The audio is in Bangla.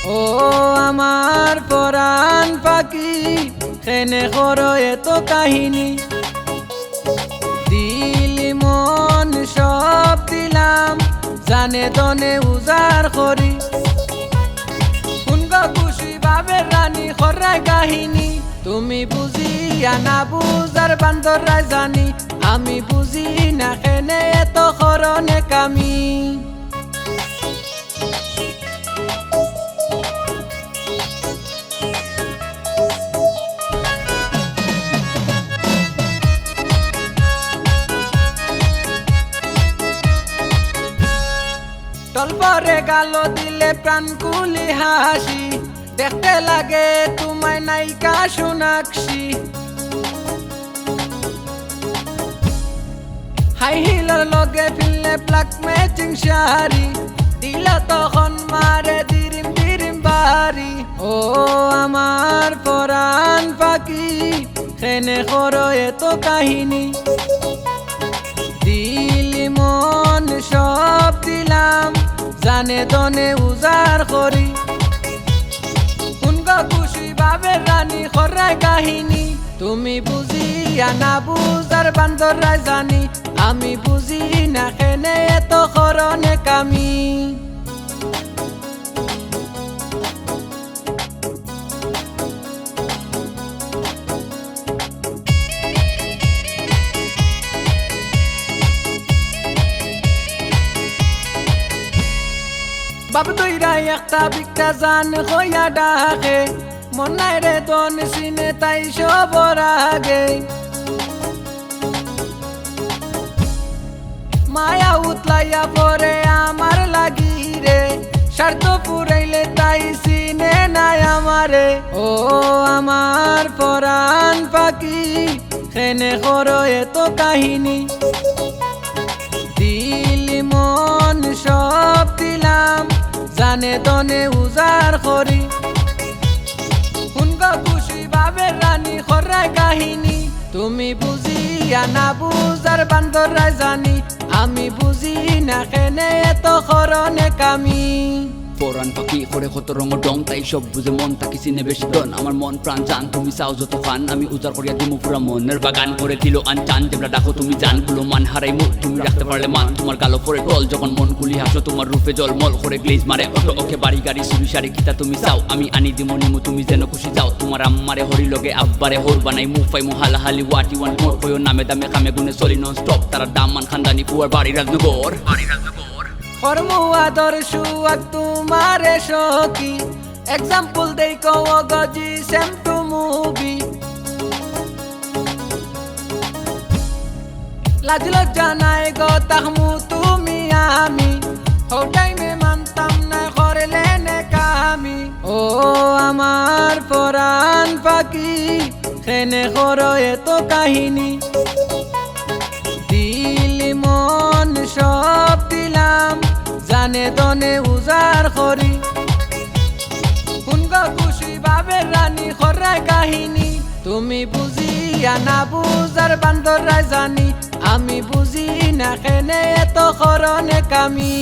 ও আমার পরাণ পাখি খেনে করো এত কাহিনী দিলি মন সব দিলাম জানে তনে উজার করি শুনগো খুশি বাবের রানী খরাই কাহিনী তুমি বুঝিয়া না বুঝার বান্দরাই জানি আমি বুঝি না কেনে এত করনে কামি তলপরে গালো দিলে প্রাণ কুলি হাসি দেখতে লাগে তোমায় নায়িকা সোনাক্ষী হাই হিলের লগে ফিরলে প্লাক ম্যাচিং শাড়ি দিল তখন মারে দিরিম দিরিম বাড়ি ও আমার পরাণ পাখি খেনে করো এত কাহিনী দিলি মন সব দিলাম জানে তনে উজার করি শুনগো খুশি বাবের রানী খরাই কাহিনী তুমি বুঝিয়া না বুঝার বান্দরাই জানি আমি বুঝি না কেনে এত করনে কামি বাপ দুইরা একটা বিকটা জান হইয়া ডাকে মনাই রে তন সিনে তাই সবর আগে মায়া উতলাইয়া পরে আমার লাগি রে স্বার্থ পুরাইলে তাই সিনে নাই আমারে ও আমার পরাণ পাখি খেনে করো এত কাহিনী দিলি মন সব দিলাম জানে তনে উজার করি শুনগো খুশি বাবের রানী খরাই কাহিনী তুমি বুঝিয়া না বুঝার বান্দরাই জানি আমি বুঝি না কেনে এত করনে কামি পরাণ পাখি করে কত রঙ ডং তাই সব বুঝে মন তাকি চিনে বেশি ডন আমার মন প্রাণ চান তুমি চাও যত ফান আমি উজাড় করিয়া দিমু পুরা মনের বাগান করে দিল আনচান যেমন ডাকো তুমি জান গুলো মান হারাই মুখ তুমি রাখতে পারলে মান তোমার গালো পরে টল যখন মন কুলি হাসো তোমার রূপে জলমল করে গ্লেজ মারে অটো ওকে বাড়ি গাড়ি সুরি সারি কিতা তুমি চাও আমি আনি দিমু নিমু তুমি যেন খুশি যাও তোমার আম্মারে হরি লগে আব্বারে হোর বানাই মুখ পাই মু হালাহালি ওয়াটি ওয়ান মোর কয়ো নামে দামে কামে গুনে চলি নন স্টপ তারা দাম মান খানদানি পুয়ার বাড়ি রাজনগর কর্ম আদর্শ তোমারে সখী এক্সাম্পল দেই কও গজি সেম টু মুভি লাজ লজ্জা নাই গো তাহমু তুমি আমি হো টাইমে মানতাম না করলে নে কামি ও আমার পরাণ পাখি খেনে করো এত কাহিনী দিলি মন সব দিলাম জানে তনে উজার করি শুনগো খুশি বাবের রানী খরাই কাহিনী তুমি বুঝিয়া না বুঝার বান্দরাই জানি আমি বুঝি না কেনে এত করনে কামি